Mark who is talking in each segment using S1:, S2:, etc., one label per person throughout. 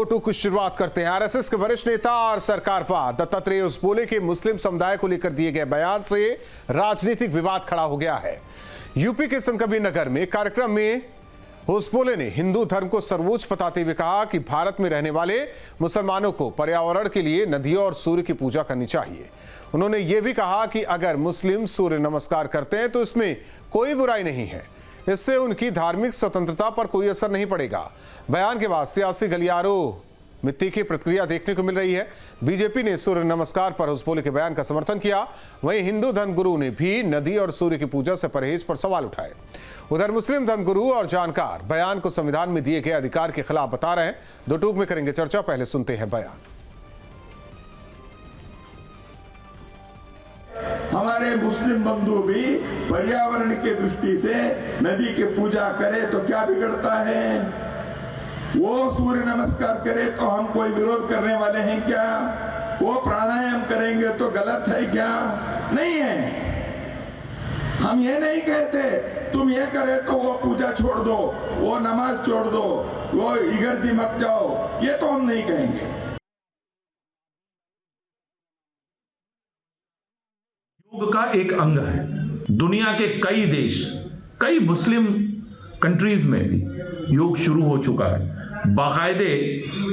S1: टूक की शुरुआत करते हैं। आरएसएस के वरिष्ठ नेता और सरकारपा दत्तात्रेय होसबोले के मुस्लिम समुदाय को लेकर दिए गए बयान से राजनीतिक विवाद खड़ा हो गया है। यूपी के संतकबीर नगर में कार्यक्रम में होसबोले ने हिंदू धर्म को सर्वोच्च बताते हुए कहा कि भारत में रहने वाले मुसलमानों को पर्यावरण के लिए नदियों और सूर्य की पूजा करनी चाहिए। उन्होंने ये भी कहा कि अगर मुस्लिम सूर्य नमस्कार करते हैं तो इसमें कोई बुराई नहीं है, इससे उनकी धार्मिक स्वतंत्रता पर कोई असर नहीं पड़ेगा। बयान के बाद सियासी गलियारों में तीखी प्रतिक्रिया देखने को मिल रही है। बीजेपी ने सूर्य नमस्कार पर होसबोले के बयान का समर्थन किया, वहीं हिंदू धर्मगुरु ने भी नदी और सूर्य की पूजा से परहेज पर सवाल उठाए। उधर मुस्लिम धर्मगुरु और जानकार बयान को संविधान में दिए गए अधिकार के खिलाफ बता रहे हैं। दो टूक में करेंगे चर्चा, पहले सुनते हैं बयान।
S2: हमारे मुस्लिम बंधु भी पर्यावरण के दृष्टि से नदी की पूजा करे तो क्या बिगड़ता है? वो सूर्य नमस्कार करे तो हम कोई विरोध करने वाले हैं क्या? वो प्राणायाम करेंगे तो गलत है क्या? नहीं है। हम ये नहीं कहते तुम ये करे तो वो पूजा छोड़ दो, वो नमाज छोड़ दो, वो इगर्जी मत जाओ, ये तो हम नहीं कहेंगे।
S3: योग का एक अंग है। दुनिया के कई देश, कई मुस्लिम कंट्रीज में भी योग शुरू हो चुका है। बाकायदे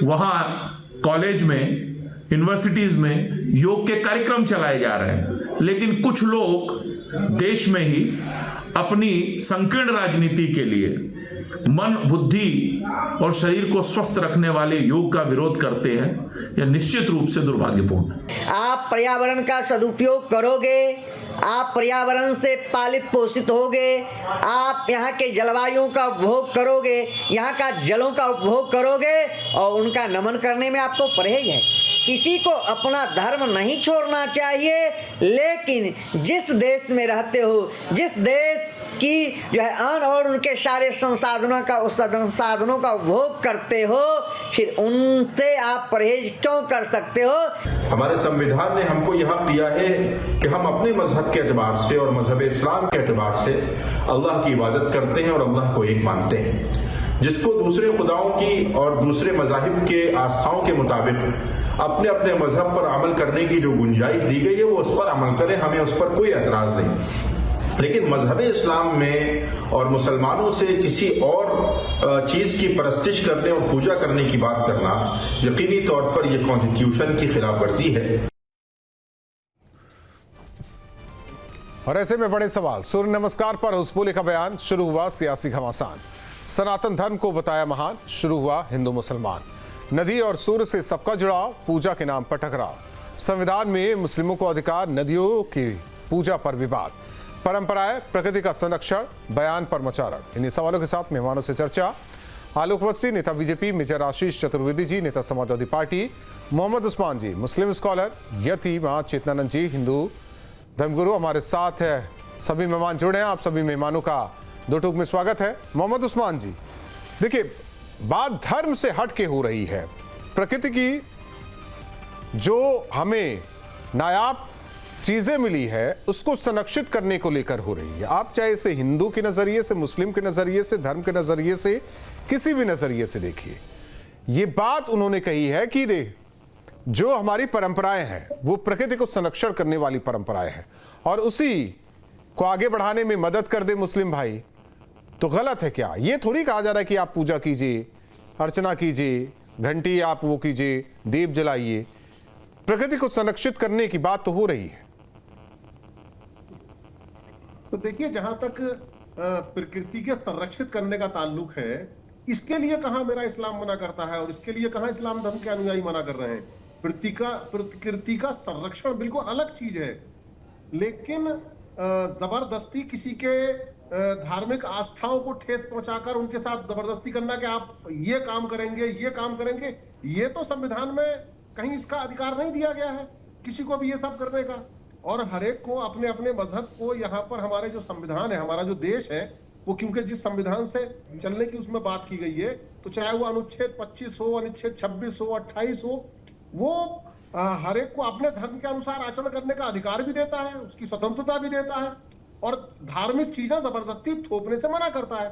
S3: वहाँ कॉलेज में, यूनिवर्सिटीज में योग के कार्यक्रम चलाए जा रहे हैं। लेकिन कुछ लोग देश में ही अपनी संकीर्ण राजनीति के लिए मन, बुद्धि और शरीर को स्वस्थ रखने वाले योग का विरोध करते हैं। यह निश्चित रूप से दुर्भाग्यपूर्ण है।
S4: आप पर्यावरण का सदुपयोग करोगे, आप पर्यावरण से पालित पोषित होगे, आप यहाँ के जलवायु का उपभोग करोगे, यहाँ का जलों का उपभोग करोगे और उनका नमन करने में आपको परहेज है। किसी को अपना धर्म नहीं छोड़ना चाहिए, लेकिन जिस देश में रहते हो, जिस देश की जो है अन्न और उनके सारे संसाधनों का उपभोग करते हो, फिर उनसे आप परहेज क्यों कर सकते हो?
S5: हमारे संविधान ने हमको यह दिया है कि हम अपने मजहब के एतबार से और मजहब इस्लाम के एतबार से अल्लाह की इबादत करते हैं और अल्लाह को एक मानते हैं। जिसको दूसरे खुदाओं की और दूसरे मजाहिब के आस्थाओं के मुताबिक अपने अपने मजहब पर अमल करने की जो गुंजाइश दी गई है वो उस पर अमल करें, हमें उस पर कोई एतराज नहीं। लेकिन मजहब इस्लाम में और मुसलमानों से किसी और चीज की परस्तिश करने और पूजा करने की बात करना यकीनी तौर पर यह कॉन्स्टिट्यूशन की खिलाफ वर्जी है।
S1: और ऐसे में बड़े सवाल। सूर्य नमस्कार पर होसबोले का बयान, शुरू हुआ सियासी घमासान। सनातन धर्म को बताया महान, शुरू हुआ हिंदू मुसलमान। नदी और सूर्य से सबका जुड़ाव, पूजा के नाम पर टकराव। संविधान में मुस्लिमों को अधिकार, नदियों की पूजा पर विवाद। परंपराएं, प्रकृति का संरक्षण, बयान पर मचारण। इन्हीं सवालों के साथ मेहमानों से चर्चा। आलोक वत्सी, नेता बीजेपी, मेजर आशीष चतुर्वेदी जी, नेता समाजवादी पार्टी, मोहम्मद उस्मान जी, मुस्लिम स्कॉलर, यति मां चेतनानंद जी, हिंदू धर्मगुरु हमारे साथ है। सभी मेहमान जुड़े हैं, आप सभी मेहमानों का दो टूक में स्वागत है। मोहम्मद उस्मान जी, देखिए बात धर्म से हट के हो रही है। प्रकृति की जो हमें नायाब चीजें मिली है उसको संरक्षित करने को लेकर हो रही है। आप चाहे इसे हिंदू के नजरिए से, मुस्लिम के नजरिए से, धर्म के नजरिए से, किसी भी नजरिए से देखिए, ये बात उन्होंने कही है कि जो हमारी परंपराएं हैं वो प्रकृति को संरक्षण करने वाली परंपराएं हैं और उसी को आगे बढ़ाने में मदद कर दे मुस्लिम भाई तो गलत है क्या? ये थोड़ी कहा जा रहा है कि आप पूजा कीजिए, अर्चना कीजिए, घंटी आप वो कीजिए, दीप जलाइए। प्रकृति को संरक्षित करने की बात तो हो रही है।
S6: तो देखिए, जहां तक प्रकृति के संरक्षित करने का ताल्लुक है, इसके लिए कहां मेरा इस्लाम मना करता है और इसके लिए कहां इस्लाम धर्म के अनुयायी मना कर रहे हैं। प्रकृति का संरक्षण बिल्कुल अलग चीज है, लेकिन जबरदस्ती किसी के धार्मिक आस्थाओं को ठेस पहुंचाकर उनके साथ जबरदस्ती करना कि आप ये काम करेंगे, ये काम करेंगे, ये तो संविधान में कहीं इसका अधिकार नहीं दिया गया है किसी को भी ये सब करने का। और हरेक को अपने अपने मजहब को, यहाँ पर हमारे जो संविधान है, हमारा जो देश है, वो क्योंकि जिस संविधान से चलने की उसमें बात की गई है, तो चाहे वो अनुच्छेद 25 हो, अनुच्छेद 26 हो, 28 हो, वो हर एक को अपने धर्म के अनुसार आचरण करने का अधिकार भी देता है, उसकी स्वतंत्रता भी देता है और धार्मिक चीजें जबरदस्ती थोपने से मना करता है।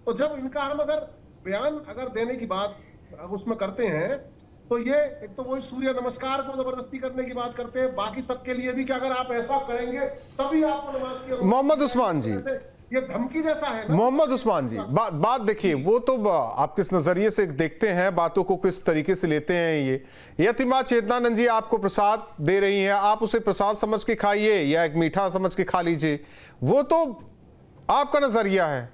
S6: तो जब इनका हम अगर बयान देने की बात उसमें करते हैं, तो ये एक तो वही सूर्य नमस्कार को जबरदस्ती करने की बात करते हैं, बाकी सबके लिए भी कि अगर आप ऐसा करेंगे तभी आपको नमाज की अनुमति।
S1: मोहम्मद उस्मान जी,
S6: ये धमकी जैसा है ना।
S1: मोहम्मद उस्मान जी, बात देखिए, वो तो आप किस नजरिए से देखते हैं, बातों को किस तरीके से लेते हैं। ये यतीमा चेतनानंद जी आपको प्रसाद दे रही हैं, आप उसे प्रसाद समझ के खाइए या एक मीठा समझ के खा लीजिए, वो तो आपका नजरिया है।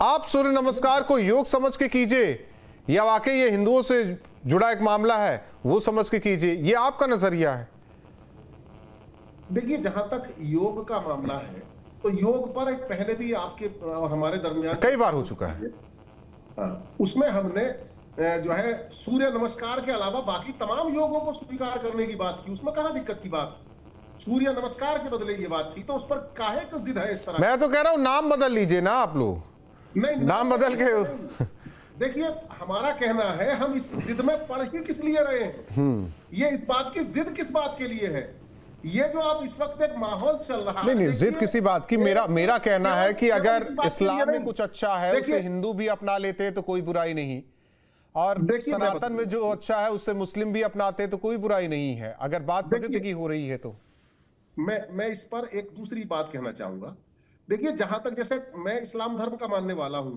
S1: आप सूर्य नमस्कार को योग समझ के कीजिए या वाकई ये हिंदुओं से जुड़ा एक मामला है वो समझ के कीजिए, ये आपका नजरिया है।
S6: देखिए, जहां तक योग का मामला है तो योग पर एक पहले भी आपके और हमारे दरमियान
S1: कई बार हो चुका है।
S6: उसमें हमने जो है सूर्य नमस्कार के अलावा बाकी तमाम योगों को स्वीकार करने की बात की, उसमें कहां दिक्कत की बात। सूर्य नमस्कार के बदले ये बात की, तो उस पर काहे तो जिद है इस तरह।
S1: मैं तो कह रहा हूं नाम बदल लीजिए ना आप लोग,
S6: नहीं,
S1: नाम बदल के।
S6: देखिए, हमारा कहना है हम इस जिद में पड़ ही किस लिए रहे हैं, ये इस बात की जिद किस बात के लिए है। ये जो आप इस वक्त एक माहौल चल रहा है,
S1: नहीं, जिद किसी बात की, मेरा कहना है कि अगर इस्लाम में कुछ अच्छा है उसे हिंदू भी अपना लेते हैं तो कोई बुराई नहीं, और सनातन में जो अच्छा है उससे मुस्लिम भी अपनाते हैं तो कोई बुराई नहीं है, अगर बात प्रकृति की हो रही है तो।
S6: मैं इस पर एक दूसरी बात कहना चाहूंगा। देखिए, जहां तक जैसे मैं इस्लाम धर्म का मानने वाला हूं,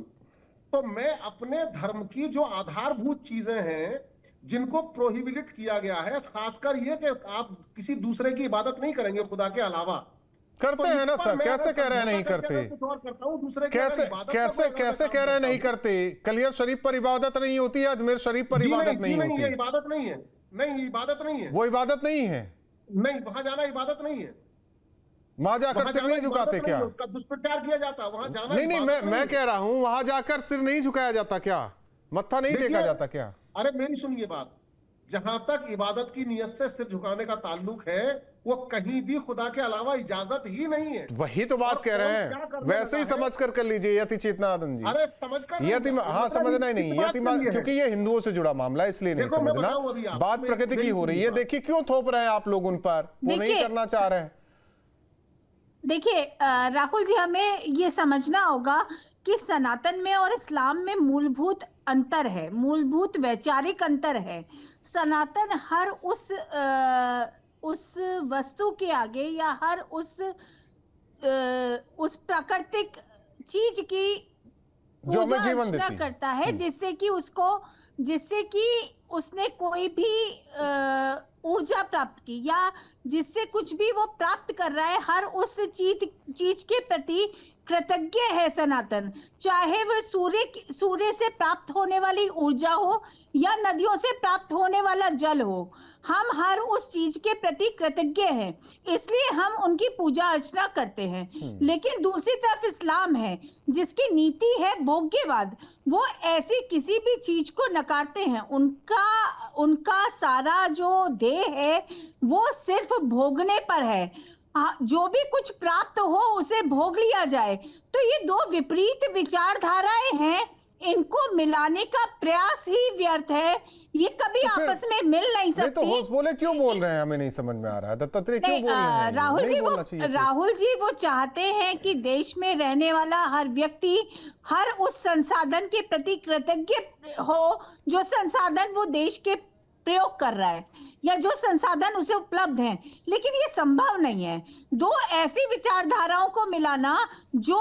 S6: तो मैं अपने धर्म की जो आधारभूत चीजें हैं जिनको प्रोहिबिट किया गया है, खासकर ये कि आप किसी दूसरे की इबादत नहीं करेंगे खुदा के अलावा।
S1: करते हैं ना सर, कैसे कह रहे हैं नहीं करते, कैसे कह रहे हैं नहीं करते। कलियर शरीफ पर इबादत नहीं होती है, अजमेर शरीफ पर इबादत नहीं होती।
S6: ये इबादत नहीं है, नहीं इबादत नहीं है,
S1: वो इबादत नहीं है,
S6: नहीं वहां जाना इबादत नहीं है।
S1: वहां जाकर सिर नहीं झुकाते क्या?
S6: उसका दुष्प्रचार किया जाता, वहां जाना
S1: नहीं, मैं कह रहा हूं वहां जाकर सिर नहीं झुकाया जाता क्या, मत्था नहीं टेका जाता क्या?
S6: अरे मेरी सुनिए बात, जहां तक इबादत की नियत से सिर झुकाने का ताल्लुक है, वो कहीं भी खुदा के अलावा इजाजत ही नहीं है।
S1: वही तो बात कह रहे हैं, वैसे ही समझ कर लीजिए यति चेतनानंद जी।
S6: अरे समझकर,
S1: हाँ समझना ही नहीं, यतिमा क्योंकि ये हिंदुओं से जुड़ा मामला है इसलिए नहीं समझना, बात प्रकृति की हो रही है। देखिए क्यों थोप रहे हैं आप लोग उन पर, वो नहीं करना चाह रहे हैं।
S7: देखिए राहुल जी, हमें ये समझना होगा कि सनातन में और इस्लाम में मूलभूत अंतर है, मूलभूत वैचारिक अंतर है। सनातन हर उस वस्तु के आगे या हर उस प्राकृतिक चीज की
S1: जो हमें जीवन
S7: पूजा
S1: देती
S7: करता है, जिससे कि उसने कोई भी ऊर्जा प्राप्त की या जिससे कुछ भी वो प्राप्त कर रहा है, हर उस चीज के प्रति कृतज्ञ है सनातन। चाहे वह सूर्य से प्राप्त होने वाली ऊर्जा हो या नदियों से प्राप्त होने वाला जल हो, हम हर उस चीज के प्रति कृतज्ञ हैं, इसलिए हम उनकी पूजा अर्चना करते हैं। लेकिन दूसरी तरफ इस्लाम है जिसकी नीति है भोग्यवाद, वो ऐसी किसी भी चीज को नकारते हैं। उनका सारा जो ध्येय है वो सिर्फ भोगने पर है, जो भी कुछ प्राप्त हो उसे भोग लिया जाए। तो ये दो विपरीत विचारधाराएं हैं, इनको मिलाने का प्रयास ही व्यर्थ है, ये कभी
S1: तो
S7: आपस में मिल नहीं सकती।
S1: तो होश बोले क्यों बोल रहे हैं, हमें नहीं समझ में आ रहा है। दत्तात्रेय क्यों बोल रहे हैं?
S7: राहुल जी वो चाहते हैं कि देश में रहने वाला हर व्यक्ति हर उस संसाधन के प्रति कृतज्ञ हो जो संसाधन वो देश के प्रयोग कर रहा है या जो संसाधन उसे उपलब्ध हैं, लेकिन ये संभव नहीं है। दो ऐसी विचारधाराओं को मिलाना जो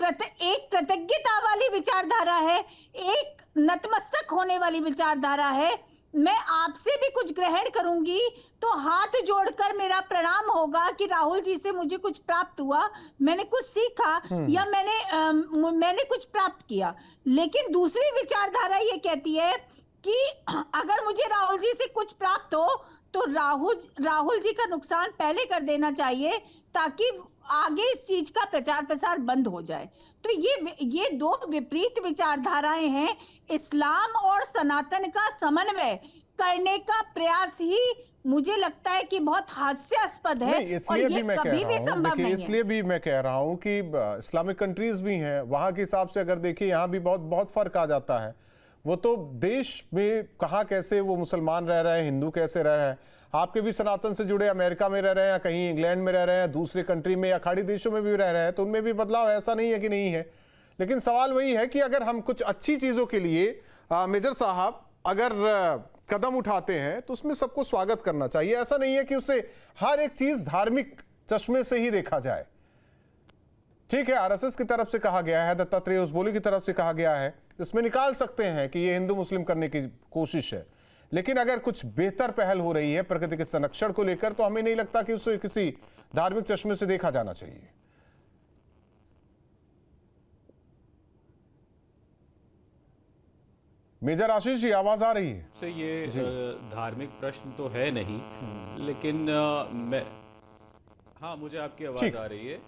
S7: एक कृतज्ञता वाली विचारधारा है, एक नतमस्तक होने वाली विचारधारा है। मैं आपसे भी कुछ ग्रहण करूंगी तो हाथ जोड़कर मेरा प्रणाम होगा कि राहुल जी से मुझे कुछ प्राप्त हुआ, मैंने कुछ सीखा या मैंने कुछ प्राप्त किया। लेकिन दूसरी विचारधारा ये कहती है कि अगर मुझे राहुल जी से कुछ प्राप्त हो तो राहुल जी का नुकसान पहले कर देना चाहिए ताकि आगे इस चीज का प्रचार प्रसार बंद हो जाए। तो ये दो विपरीत विचारधाराएं हैं। इस्लाम और सनातन का समन्वय करने का प्रयास ही मुझे लगता है कि बहुत हास्यास्पद है।
S1: इसलिए भी मैं कह रहा हूं, देखिए इसलिए भी मैं कह रहा हूं कि इस्लामिक कंट्रीज भी हैं, वहां के हिसाब से अगर देखिए यहाँ भी बहुत बहुत फर्क आ जाता है। वो तो देश में कहाँ कैसे वो मुसलमान रह रहे हैं, हिंदू कैसे रह रहे हैं, आपके भी सनातन से जुड़े अमेरिका में रह रहे हैं या कहीं इंग्लैंड में रह रहे हैं, दूसरे कंट्री में या खाड़ी देशों में भी रह रहे हैं, तो उनमें भी बदलाव ऐसा नहीं है कि नहीं है। लेकिन सवाल वही है कि अगर हम कुछ अच्छी चीज़ों के लिए मेजर साहब, अगर कदम उठाते हैं तो उसमें सबको स्वागत करना चाहिए। ऐसा नहीं है कि उसे हर एक चीज धार्मिक चश्मे से ही देखा जाए। ठीक है, आरएसएस की तरफ से कहा गया है, दत्तात्रेय उसबोली की तरफ से कहा गया है, इसमें निकाल सकते हैं कि ये हिंदू मुस्लिम करने की कोशिश है। लेकिन अगर कुछ बेहतर पहल हो रही है प्रकृति के संरक्षण को लेकर, तो हमें नहीं लगता कि उसे किसी धार्मिक चश्मे से देखा जाना चाहिए। मेजर आशीष जी, आवाज आ रही है?
S8: से ये धार्मिक प्रश्न तो है नहीं, लेकिन मैं हाँ, मुझे आपकी आवाज़ आ रही है।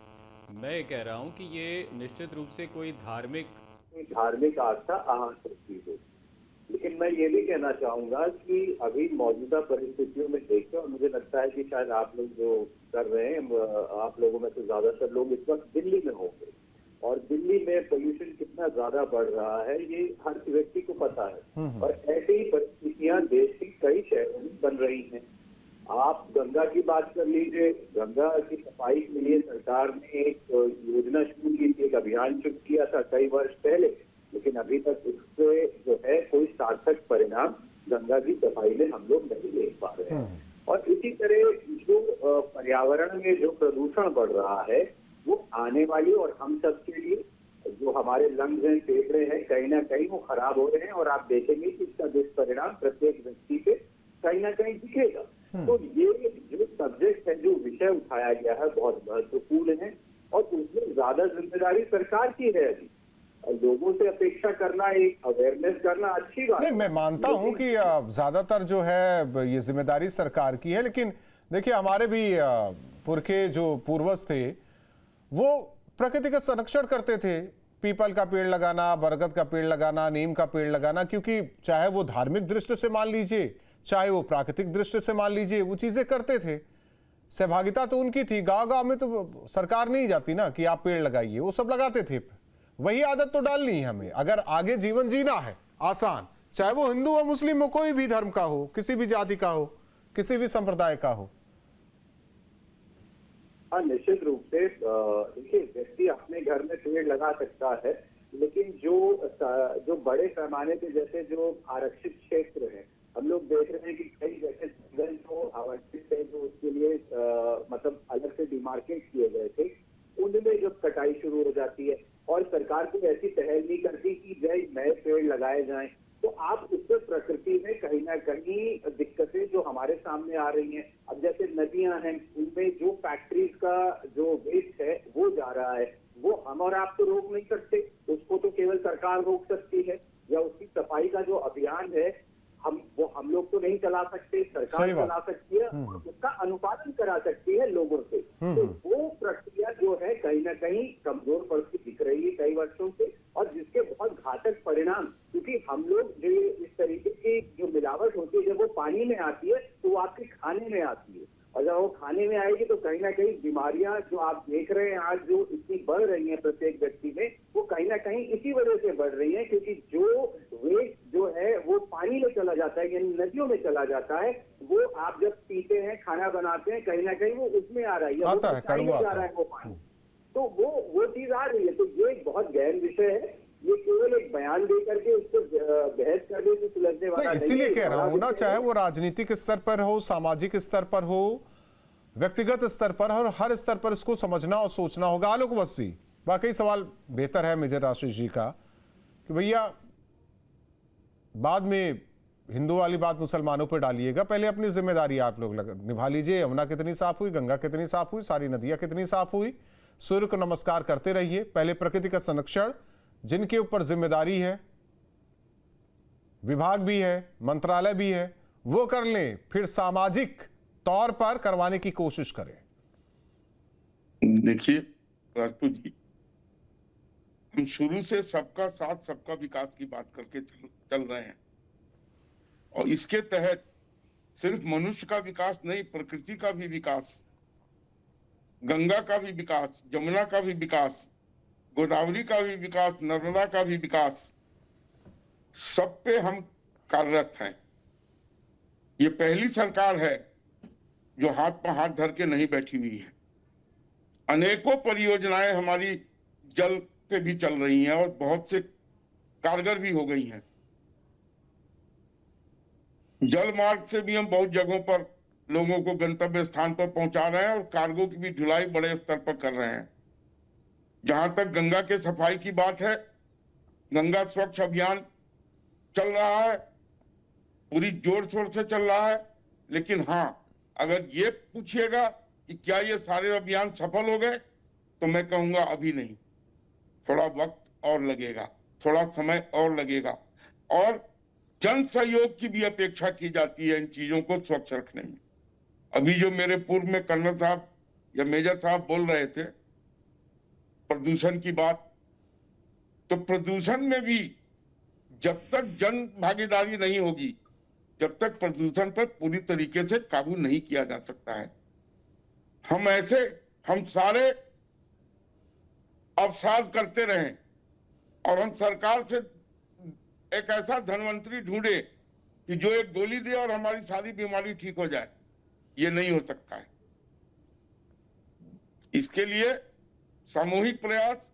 S8: मैं ये कह रहा हूँ कि ये निश्चित रूप से कोई धार्मिक
S9: आस्था अहम चीज है, लेकिन मैं ये भी कहना चाहूंगा कि अभी मौजूदा परिस्थितियों में देखकर, और मुझे लगता है कि शायद आप लोग जो कर रहे हैं, आप लोगों में से ज्यादातर लोग इस वक्त दिल्ली में होंगे, और दिल्ली में पोल्यूशन कितना ज्यादा बढ़ रहा है ये हर व्यक्ति को पता है। और ऐसी ही परिस्थितियां देश की कई शहरों में बन रही हैं। आप गंगा की बात कर लीजिए, गंगा की सफाई के लिए सरकार ने एक योजना शुरू की थी, एक अभियान शुरू किया था कई वर्ष पहले, लेकिन अभी तक उससे जो है कोई सार्थक परिणाम गंगा की सफाई में हम लोग नहीं देख पा रहे हैं। और इसी तरह जो पर्यावरण में जो प्रदूषण बढ़ रहा है वो आने वाली और हम सब के लिए जो हमारे लंग्स हैं, फेफड़े हैं, कहीं ना कहीं वो खराब हो रहे हैं, और आप देखेंगे कि इसका दुष्परिणाम प्रत्येक व्यक्ति पे कहीं ना कहीं दिखेगा। तो ये जो सब्जेक्ट है, जो विषय उठाया गया है, बहुत महत्वपूर्ण है, और उसमें ज्यादा जिम्मेदारी सरकार की है। अभी लोगों से अपेक्षा करना, एक अवेयरनेस करना अच्छी बात
S1: नहीं, मैं मानता हूं कि ज्यादातर जो है ये जिम्मेदारी सरकार की है, लेकिन देखिए हमारे भी पुरखे जो पूर्वज थे वो प्रकृति का संरक्षण करते थे। पीपल का पेड़ लगाना, बरगद का पेड़ लगाना, नीम का पेड़ लगाना, क्योंकि चाहे वो धार्मिक दृष्टि से मान लीजिए, चाहे वो प्राकृतिक दृष्टि से मान लीजिए, वो चीजें करते थे। सहभागिता तो उनकी थी। गांव गांव में तो सरकार नहीं जाती ना कि आप पेड़ लगाइए, वो सब लगाते थे। वही आदत तो डालनी है हमें, अगर आगे जीवन जीना है आसान, चाहे वो हिंदू हो, मुस्लिम हो, कोई भी धर्म का हो, किसी भी जाति का हो, किसी भी संप्रदाय का हो।
S9: हाँ, निश्चित रूप से देखिए, व्यक्ति अपने घर में पेड़ लगा सकता है, लेकिन जो बड़े पैमाने पे, जैसे जो आरक्षित क्षेत्र है, हम लोग देख रहे हैं कि कई जैसे जंगल जो आवंटित है, जो उसके लिए मतलब अलग से डिमार्केट किए गए थे, उनमें जब कटाई शुरू हो जाती है और सरकार कोई ऐसी पहल नहीं करती कि नए पेड़ लगाए जाएं, तो आप उससे प्रकृति में कहीं ना कहीं दिक्कतें जो हमारे सामने आ रही हैं। अब जैसे नदियां हैं, उनमें जो फैक्ट्रीज का जो वेस्ट है वो जा रहा है, वो हम और आप तो रोक नहीं सकते, उसको तो केवल सरकार रोक सकती है, या उसकी सफाई का जो अभियान है हम लोग तो नहीं चला सकते, सरकार चला सकती है, उसका अनुपालन करा सकती है लोगों से। तो वो प्रक्रिया जो है कहीं ना कहीं कमजोर पड़ती दिख रही है कई वर्षों से, और जिसके बहुत घातक परिणाम, क्योंकि हम लोग जो इस तरीके की जो मिलावट होती है, जब वो पानी में आती है तो वो आपके खाने में आती है, और जब वो खाने में आएगी तो कहीं ना कहीं बीमारियां जो आप देख रहे हैं आज जो इतनी बढ़ रही हैं प्रत्येक व्यक्ति में, वो कहीं ना कहीं इसी वजह से बढ़ रही है, क्योंकि जो वेस्ट जो है वो पानी में चला जाता है, यानी नदियों में चला जाता है। वो आप जब पीते हैं, खाना बनाते हैं, कहीं ना कहीं वो उसमें आ रहा है, या
S1: आता है, कड़वा आता है
S9: वो पानी, तो वो चीज आ रही है। तो ये एक बहुत गहन विषय है, ये केवल एक बयान दे करके उसको बहस करने से सुलझने वाला नहीं।
S1: इसीलिए कह रहा हूं ना, चाहे वो राजनीतिक स्तर पर हो, सामाजिक स्तर पर हो, व्यक्तिगत स्तर पर, और हर स्तर पर इसको समझना और सोचना होगा। आलोक वस्सी, वाकई सवाल बेहतर है मेजर आशीष जी का कि भैया बाद में हिंदू वाली बात मुसलमानों पर डालिएगा, पहले अपनी जिम्मेदारी आप लोग निभा लीजिए। यमुना कितनी साफ हुई, गंगा कितनी साफ हुई, सारी नदियां कितनी साफ हुई, सूर्य को नमस्कार करते रहिए। पहले प्रकृति का संरक्षण जिनके ऊपर जिम्मेदारी है, विभाग भी है, मंत्रालय भी है, वो कर लें, फिर सामाजिक तौर पर करवाने की कोशिश करें।
S10: देखिए राजपूत जी, हम शुरू से सबका साथ सबका विकास की बात करके चल रहे हैं, और इसके तहत सिर्फ मनुष्य का विकास नहीं, प्रकृति का भी विकास, गंगा का भी विकास, जमुना का भी विकास, गोदावरी का भी विकास, नर्मदा का भी विकास, सब पे हम कार्यरत हैं। ये पहली सरकार है जो हाथ पर हाथ धर के नहीं बैठी हुई है। अनेकों परियोजनाएं हमारी जल पे भी चल रही हैं और बहुत से कारगर भी हो गई हैं। जल मार्ग से भी हम बहुत जगहों पर लोगों को गंतव्य स्थान पर पहुंचा रहे हैं और कार्गो की भी ढुलाई बड़े स्तर पर कर रहे हैं। जहां तक गंगा के सफाई की बात है, गंगा स्वच्छ अभियान चल रहा है, पूरी जोर शोर से चल रहा है। लेकिन हाँ, अगर ये पूछिएगा कि क्या ये सारे अभियान सफल हो गए, तो मैं कहूंगा अभी नहीं, थोड़ा वक्त और लगेगा, थोड़ा समय और लगेगा, और जन सहयोग की भी अपेक्षा की जाती है इन चीजों को स्वच्छ रखने में। अभी जो मेरे पूर्व में कर्नल साहब या मेजर साहब बोल रहे थे प्रदूषण की बात, तो प्रदूषण में भी जब तक जन भागीदारी नहीं होगी, जब तक प्रदूषण पर पूरी तरीके से काबू नहीं किया जा सकता है। हम सारे अवसाद करते रहें और हम सरकार से एक ऐसा धनवंतरी ढूंढे कि जो एक गोली दे और हमारी सारी बीमारी ठीक हो जाए, ये नहीं हो सकता है। इसके लिए सामूहिक प्रयास,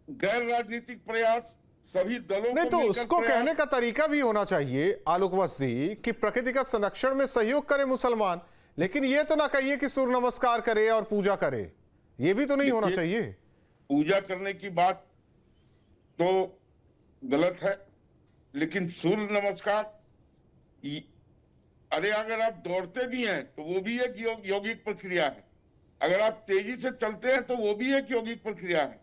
S10: गैर राजनीतिक प्रयास, सभी दलों
S1: नहीं
S10: को
S1: तो
S10: मिलकर
S1: उसको
S10: प्रयास।
S1: कहने का तरीका भी होना चाहिए आलोकवश जी कि प्रकृति का संरक्षण में सहयोग करें मुसलमान, लेकिन ये तो ना कहिए कि सूर्य नमस्कार करे और पूजा करे, ये भी तो नहीं होना चाहिए।
S10: पूजा करने की बात तो गलत है, लेकिन सूर्य नमस्कार, अरे अगर आप दौड़ते भी हैं तो वो भी एक यौगिक प्रक्रिया है, अगर आप तेजी से चलते हैं तो वो भी एक यौगिक प्रक्रिया है,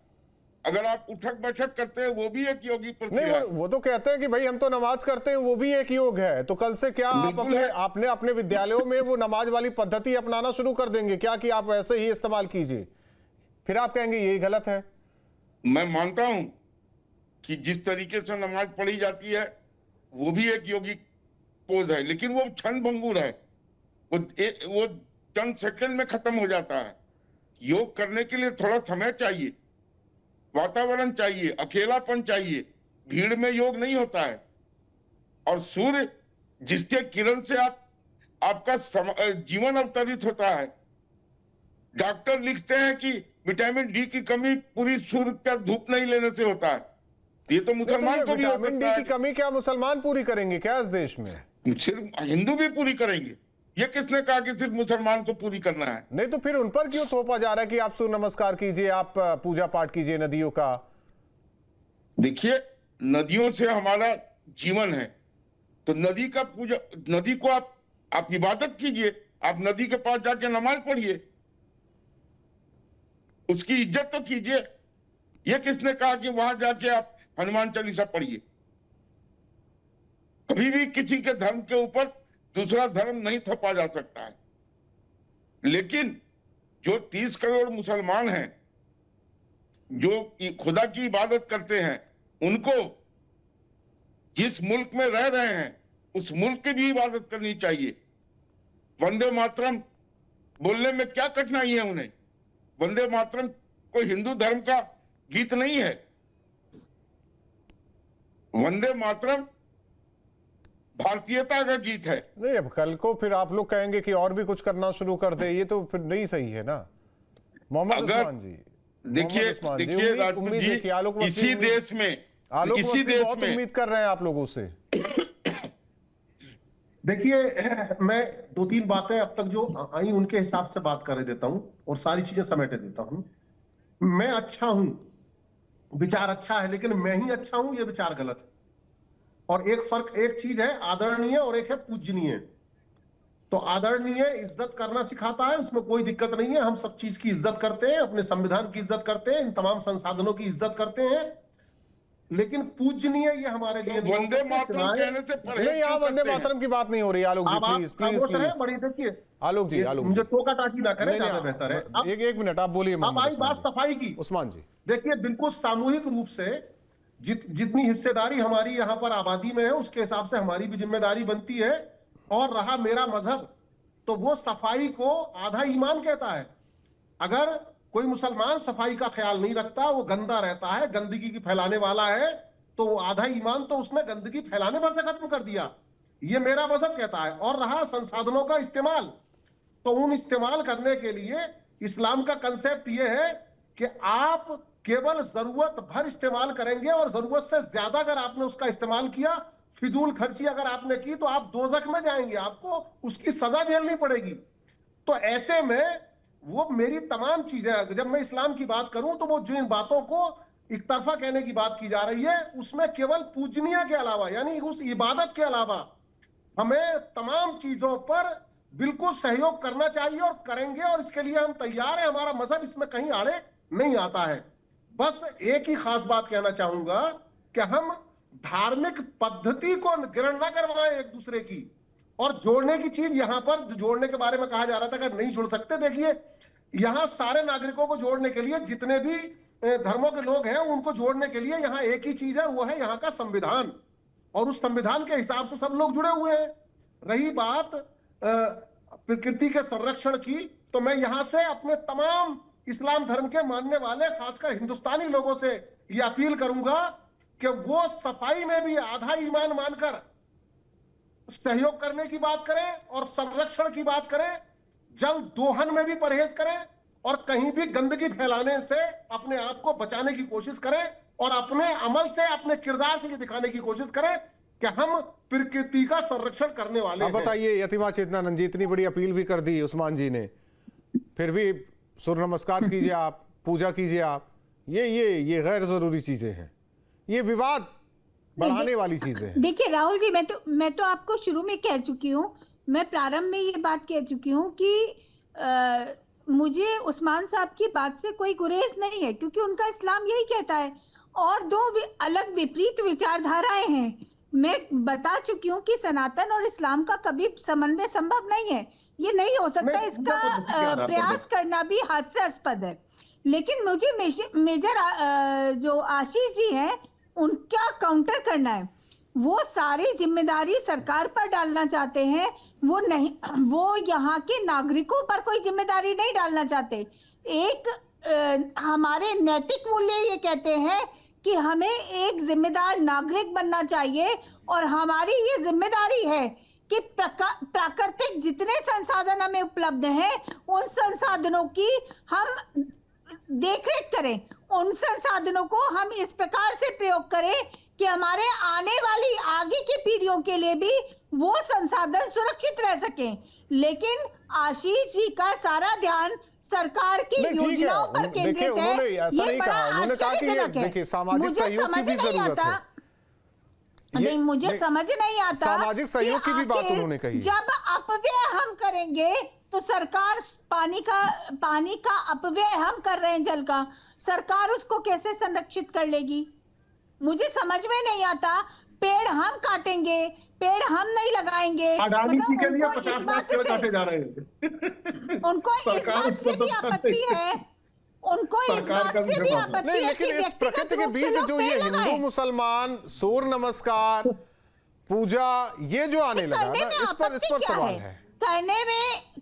S10: अगर आप उठक बैठक करते हैं वो भी एक यौगिक प्रक्रिया है।
S1: वो तो कहते हैं कि भाई हम तो नमाज करते हैं, वो भी एक योग है। तो कल से क्या आप आपने अपने विद्यालयों में वो नमाज वाली पद्धति अपनाना शुरू कर देंगे क्या कि आप वैसे ही इस्तेमाल कीजिए? फिर आप कहेंगे यही गलत है।
S10: मैं मानता हूं कि जिस तरीके से नमाज पढ़ी जाती है वो भी एक यौगिक पोज है, लेकिन वो क्षण भंगुर है, वो चंद सेकंड में खत्म हो जाता है। योग करने के लिए थोड़ा समय चाहिए, वातावरण चाहिए, अकेलापन चाहिए, भीड़ में योग नहीं होता है। और सूर्य जिसके किरण से आपका जीवन अवतरित होता है। डॉक्टर लिखते हैं कि विटामिन डी की कमी पूरी सूर्य का धूप नहीं लेने से होता है। ये तो मुसलमान को भी हो सकता है।
S1: विटामिन डी की कमी क्या मुसलमान पूरी करेंगे क्या इस देश में?
S10: सिर्फ हिंदू भी पूरी करेंगे। ये किसने कहा कि सिर्फ मुसलमान को पूरी करना है?
S1: नहीं तो फिर उन पर क्यों थोपा जा रहा है कि आप सूर्य नमस्कार कीजिए, आप पूजा पाठ कीजिए नदियों का?
S10: देखिए, नदियों से हमारा जीवन है, तो नदी का पूजा, नदी को आप इबादत कीजिए, आप नदी के पास जाके नमाज पढ़िए, उसकी इज्जत तो कीजिए। ये किसने कहा कि वहां जाके आप हनुमान चालीसा पढ़िए? कभी भी किसी के धर्म के ऊपर दूसरा धर्म नहीं थोपा जा सकता है। लेकिन जो 30 करोड़ मुसलमान हैं जो खुदा की इबादत करते हैं, उनको जिस मुल्क में रह रहे हैं उस मुल्क की भी इबादत करनी चाहिए। वंदे मातरम बोलने में क्या कठिनाई है उन्हें? वंदे मातरम कोई हिंदू धर्म का गीत नहीं है। वंदे मातरम भारतीयता का गीत है।
S1: नहीं, अब कल को फिर आप लोग कहेंगे कि और भी कुछ करना शुरू कर दे, ये तो फिर नहीं सही है ना। मोहम्मद उस्मान जी,
S10: देखिए राजपूत जी, इसी देश में
S1: बहुत उम्मीद कर रहे हैं आप लोगों से।
S6: देखिए, मैं 2-3 बातें अब तक जो आई उनके हिसाब से बात कर देता हूं और सारी चीजें समेटे देता हूं। मैं अच्छा हूं, विचार अच्छा है, लेकिन मैं ही अच्छा हूं ये विचार गलत है। और एक चीज है आदरणीय और एक है पूजनीय। तो आदरणीय इज्जत करना सिखाता है, उसमें कोई दिक्कत नहीं है। हम सब चीज की इज्जत करते हैं, अपने संविधान की इज्जत करते हैं, इन तमाम संसाधनों की इज्जत करते हैं। लेकिन पूजनीय ये हमारे लिए नहीं।
S10: वंदे मातरम कहने से
S1: नहीं, यहाँ वंदे मातरम की बात नहीं हो रही। आलोक जी प्लीज प्लीज
S6: बड़ी देखिए,
S1: आलोक जी
S6: मुझे टोका टाकी ना करें, ज्यादा बेहतर है।
S1: एक मिनट आप बोलिए।
S6: अब आई बात सफाई की।
S1: उस्मान जी,
S6: देखिए, बिल्कुल सामूहिक रूप से जितनी हिस्सेदारी हमारी यहाँ पर आबादी में है उसके हिसाब से हमारी भी जिम्मेदारी बनती है। और रहा मेरा मजहब, तो वो सफाई को आधा ईमान कहता है। अगर कोई मुसलमान सफाई का ख्याल नहीं रखता, वो गंदा रहता है, गंदगी की फैलाने वाला है, तो वो आधा ईमान तो उसने गंदगी फैलाने पर से खत्म कर दिया। ये मेरा मजहब कहता है। और रहा संसाधनों का इस्तेमाल, तो उन इस्तेमाल करने के लिए इस्लाम का कंसेप्ट ये है कि आप केवल जरूरत भर इस्तेमाल करेंगे और जरूरत से ज्यादा अगर आपने उसका इस्तेमाल किया फिजूल खर्ची अगर आपने की तो आप दोजख में जाएंगे, आपको उसकी सजा झेलनी पड़ेगी। तो ऐसे में वो मेरी तमाम चीजें, जब मैं इस्लाम की बात करूं तो वो जिन बातों को एक तरफा कहने की बात की जा रही है, उसमें केवल पूजनीय के अलावा, यानी उस इबादत के अलावा हमें तमाम चीजों पर बिल्कुल सहयोग करना चाहिए और करेंगे, और इसके लिए हम तैयार हैं। हमारा मजहब इसमें कहीं आड़े नहीं आता है। बस एक ही खास बात कहना चाहूंगा कि हम धार्मिक पद्धति को ग्रहण ना करवाएं एक दूसरे की, और जोड़ने की चीज यहां पर जोड़ने के बारे में कहा जा रहा था कि नहीं जुड़ सकते। देखिए, यहां सारे नागरिकों को जोड़ने के लिए, जितने भी धर्मों के लोग हैं उनको जोड़ने के लिए यहां एक ही चीज है, वो है यहां का संविधान, और उस संविधान के हिसाब से सब लोग जुड़े हुए हैं। रही बात प्रकृति के संरक्षण की, तो मैं यहां से अपने तमाम इस्लाम धर्म के मानने वाले, खासकर हिंदुस्तानी लोगों से यह अपील करूंगा कि वो सफाई में भी आधा ईमान मानकर सहयोग करने की बात करें और संरक्षण की बात करें, जल दोहन में भी परहेज करें, और कहीं भी गंदगी फैलाने से अपने आप को बचाने की कोशिश करें, और अपने अमल से, अपने किरदार से ये दिखाने की कोशिश करें कि हम प्रकृति का संरक्षण करने वाले हैं।
S1: बताइए यतिमा चेतनानंद जी, इतनी बड़ी अपील भी कर दी उस्मान जी ने, फिर भी सूर्य नमस्कार कीजिए आप, पूजा कीजिए आप, ये गैर जरूरी चीजें हैं, ये विवाद बढ़ाने वाली चीजें हैं।
S7: देखिए राहुल जी, मैं तो आपको शुरू में कह चुकी हूँ, मैं प्रारंभ में ये बात कह चुकी हूँ कि मुझे उस्मान साहब की बात से कोई गुरेज नहीं है, क्योंकि उनका इस्लाम यही कहता है, और दो अलग विपरीत विचारधाराएं हैं। मैं बता चुकी हूँ कि सनातन और इस्लाम का कभी समन्वय संभव नहीं है, ये नहीं हो सकता, इसका प्रयास करना भी हास्यास्पद है। लेकिन मुझे मेजर जो आशीष जी हैं उनका काउंटर करना है। वो सारी जिम्मेदारी सरकार पर डालना चाहते हैं, वो नहीं, वो यहाँ के नागरिकों पर कोई जिम्मेदारी नहीं डालना चाहते। एक हमारे नैतिक मूल्य ये कहते हैं कि हमें एक जिम्मेदार नागरिक बनना चाहिए, और हमारी ये जिम्मेदारी है कि प्राकृतिक जितने संसाधन हमें उपलब्ध हैं उन संसाधनों की हम देखरेख करें, उन संसाधनों को हम इस प्रकार से प्रयोग करें कि हमारे आने वाली आगे की पीढ़ियों के लिए भी वो संसाधन सुरक्षित रह सकें। लेकिन आशीष जी का सारा ध्यान सरकार की योजनाओं पर केंद्रित है।
S1: उन्होंने ऐसा नहीं कहा, उन्होंने कहा कि ये देखिए सामाजिक सहयोग की भी जरूरत है।
S7: नहीं, मुझे समझ नहीं आता,
S1: सामाजिक सहयोग की भी बात उन्होंने कही।
S7: जब अपव्यय हम करेंगे तो सरकार पानी का अपव्यय हम कर रहे हैं, जल का, सरकार उसको कैसे संरक्षित कर लेगी? मुझे समझ में नहीं आता। पेड़ हम काटेंगे, पेड़ हम नहीं लगाएंगे,
S6: अडानी जी के लिए 50 लाख पेड़ काटे जा रहे हैं।
S7: उनको इस बात से भी आपत्ति है, उनको इस बात से भी आपत्ति
S1: नहीं,
S7: है।
S1: लेकिन इस प्रकृति के बीच जो ये हिंदू मुसलमान सूर्य नमस्कार पूजा ये जो आने लगा ना, इस पर सवाल है।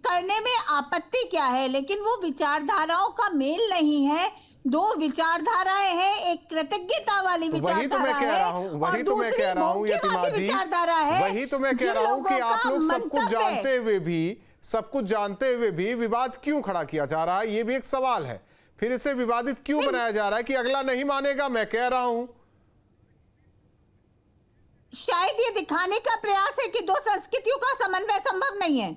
S7: करने में आपत्ति क्या है? लेकिन वो विचारधाराओं का मेल नहीं है। दो विचारधाराएं हैं, एक कृतज्ञता वाली विचारधारा है,
S1: वही तो मैं कह रहा हूँ यतिमा जी, वही तो मैं कह रहा हूँ कि आप लोग सब कुछ जानते हुए भी विवाद क्यों खड़ा किया जा रहा है, ये भी एक सवाल है। फिर इसे विवादित क्यों बनाया जा रहा है कि अगला नहीं मानेगा? मैं कह रहा हूं
S7: शायद ये दिखाने का प्रयास है कि दो संस्कृतियों का समन्वय संभव नहीं है।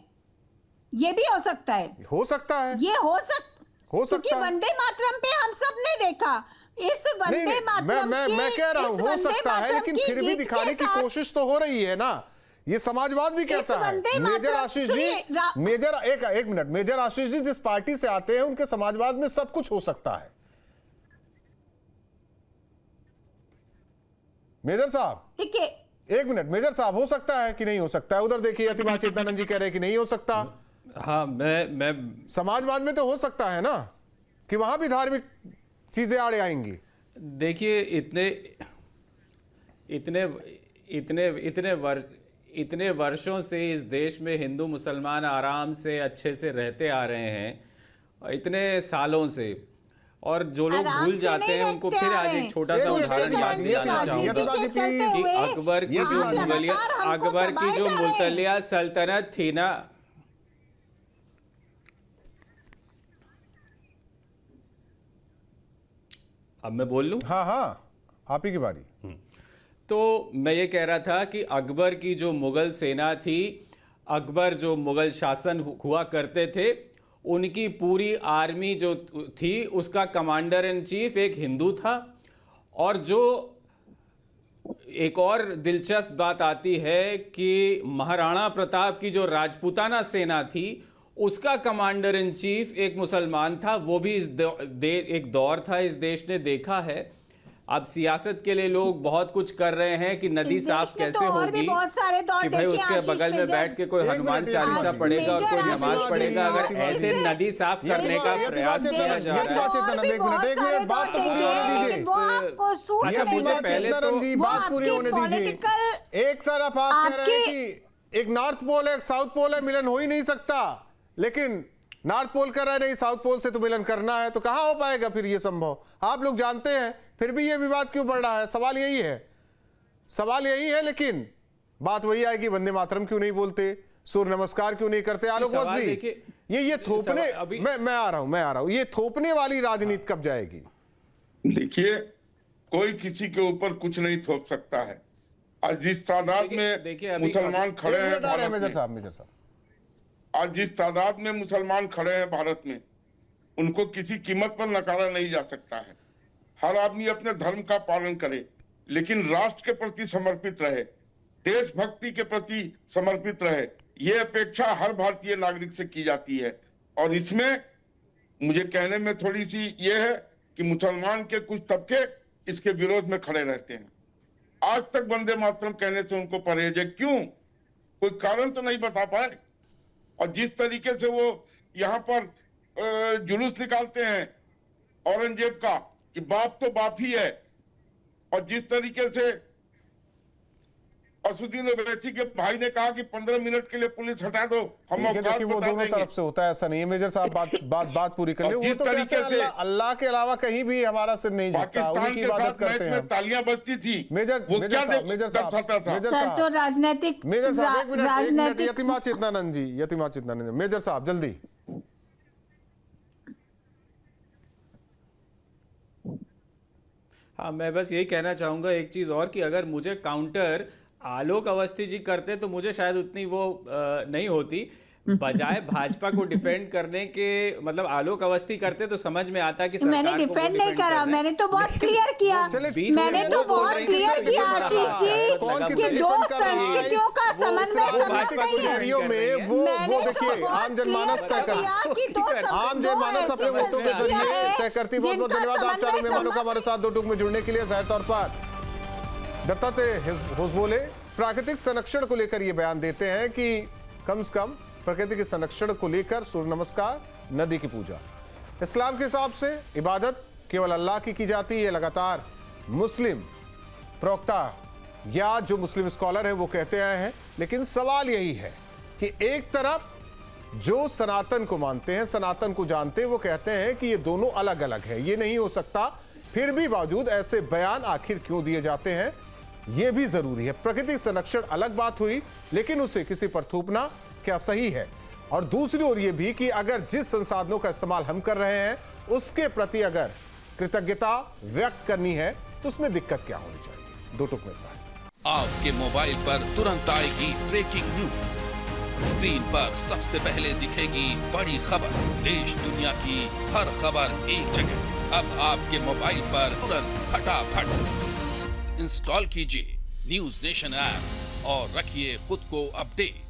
S7: ये भी हो सकता है, ये हो सकता है, क्योंकि वंदे मातरम पे हम सब ने देखा, इस वंदे मातरम
S1: मैं कह रहा हूं हो सकता है, लेकिन फिर भी दिखाने की कोशिश तो हो रही है ना। ये समाजवाद भी कहता है। मेजर आशीष जी, एक मिनट, मेजर आशीष जी जिस पार्टी से आते हैं उनके समाजवाद में सब कुछ हो सकता है। मेजर साहब,
S7: ठीक है,
S1: एक मिनट, मेजर साहब, हो सकता है कि नहीं हो सकता है? उधर देखिए यतिमा चेतनानंद जी कह रहे हैं कि नहीं हो सकता।
S8: हाँ, मैं
S1: समाजवाद में तो हो सकता है ना कि वहां भी धार्मिक चीजें आड़े आएंगी।
S8: देखिए, इतने वर्षों से इस देश में हिंदू मुसलमान आराम से अच्छे से रहते आ रहे हैं, इतने सालों से, और जो लोग भूल जाते हैं उनको फिर आज एक छोटा सा उदाहरण याद दिलाना चाहूंगा कि अकबर की जो मुल्तलिया सल्तनत थी ना, अब मैं बोल लूं?
S1: हाँ, आप ही की बारी।
S8: तो मैं ये कह रहा था कि अकबर की जो मुगल सेना थी, अकबर जो मुगल शासन हुआ करते थे, उनकी पूरी आर्मी जो थी उसका कमांडर इन चीफ एक हिंदू था। और जो एक और दिलचस्प बात आती है कि महाराणा प्रताप की जो राजपूताना सेना थी उसका कमांडर इन चीफ एक मुसलमान था। वो भी एक दौर था इस देश ने देखा है। अब सियासत के लिए लोग बहुत कुछ कर रहे हैं कि नदी साफ कैसे होगी, कि भाई उसके बगल में बैठ के कोई हनुमान चालीसा पढ़ेगा और कोई नमाज पढ़ेगा। अगर ऐसे नदी साफ करने का प्रयास किया जा रहा है,
S1: बात तो पूरी होने दीजिए। मुझे पहले तो बात पूरी होने दीजिए। एक तरफ आप कह रहे हैं कि एक नॉर्थ पोल है, एक साउथ पोल है, मिलन हो ही नहीं सकता, लेकिन नॉर्थ पोल कर रहा है नहीं, साउथ पोल से तो मिलन करना है, तो कहां हो पाएगा फिर ये संभव? आप लोग जानते हैं, फिर भी ये विवाद क्यों बढ़ रहा है? सवाल यही है। लेकिन बात वही आएगी, वंदे मातरम क्यों नहीं बोलते, सूर्य नमस्कार क्यों नहीं करते? आलोक वजी, ये थोपने, मैं आ रहा हूं, ये थोपने वाली राजनीति कब जाएगी?
S10: देखिए, कोई किसी के ऊपर कुछ नहीं थोप सकता है। आज जिस तादाद में मुसलमान खड़े हैं भारत में,
S1: मेजर साहब,
S10: आज जिस तादाद में मुसलमान खड़े हैं भारत में, उनको किसी कीमत पर नकारा नहीं जा सकता है। हर आदमी अपने धर्म का पालन करे, लेकिन राष्ट्र के प्रति समर्पित रहे, देशभक्ति के प्रति समर्पित रहे। ये अपेक्षा हर भारतीय नागरिक से की जाती है। और इसमें मुझे कहने में थोड़ी सी ये है कि मुसलमान के कुछ तबके इसके विरोध में खड़े रहते हैं। आज तक वंदे मातरम कहने से उनको परहेज है। क्यों? कोई कारण तो नहीं बता पाए। और जिस तरीके से वो यहाँ पर जुलूस निकालते हैं औरंगजेब का कि बाप तो बाप ही है, और जिस तरीके से असुद्दीन ओवैसी के भाई ने कहा कि 15 मिनट के लिए पुलिस हटा दो, हम
S1: देखिए वो दोनों तरफ से होता है, ऐसा नहीं है। मेजर साहब बात पूरी कर ले। वो तो कहते हैं अल्लाह के अलावा कहीं भी हमारा सिर नहीं झुकता, उन्हीं की इबादत करते हैं।
S10: तालियां बजती थी।
S1: मेजर साहब
S7: तो राजनीतिक,
S1: एक मिनट, यतिमा चेतनानंद जी, मेजर साहब जल्दी।
S8: हाँ, मैं बस यही कहना चाहूँगा एक चीज़ और, कि अगर मुझे काउंटर आलोक अवस्थी जी करते तो मुझे शायद उतनी वो नहीं होती। बजाय भाजपा को डिफेंड करने के, मतलब आलोक अवस्थी करते तो समझ में आता कि सरकार
S7: मैंने डिफेंड नहीं करा, मैंने तो बहुत क्लियर किया, मैंने तो बहुत क्लियर किया आशीष जी कि दो संस्कृतियों का समन्वय
S1: में वो देखिए आम जनमानस तय कर, आम जनमानस अपने वोटों के जरिए तय करती। बहुत बहुत धन्यवाद आप चारों मेहमानों का हमारे साथ दो टूक में जुड़ने के लिए। जाहिर तौर पर दत्तात्रेय होसबोले प्राकृतिक संरक्षण को लेकर ये बयान देते हैं कि कम से कम प्रकृति के संरक्षण को लेकर सूर्य नमस्कार, नदी की पूजा, इस्लाम के हिसाब से इबादत केवल अल्लाह की जाती है। लगातार मुस्लिम प्रवक्ता या जो मुस्लिम स्कॉलर है वो कहते आए हैं। लेकिन सवाल यही है कि एक तरफ जो सनातन को मानते हैं, सनातन को जानते हैं, वो कहते हैं कि ये दोनों अलग अलग है, ये नहीं हो सकता। फिर भी बावजूद ऐसे बयान आखिर क्यों दिए जाते हैं, ये भी जरूरी है। प्रकृति संरक्षण अलग बात हुई, लेकिन उसे किसी पर थोपना क्या सही है? और दूसरी ओर यह भी कि अगर जिस संसाधनों का इस्तेमाल हम कर रहे हैं उसके प्रति अगर कृतज्ञता व्यक्त करनी है तो उसमें दिक्कत क्या होनी चाहिए? दो टुक में
S11: आपके मोबाइल पर तुरंत आएगी ब्रेकिंग न्यूज, स्क्रीन पर सबसे पहले दिखेगी बड़ी खबर, देश दुनिया की हर खबर एक जगह। अब आपके मोबाइल पर तुरंत फटाफट इंस्टॉल कीजिए न्यूज नेशन ऐप और रखिए खुद को अपडेट।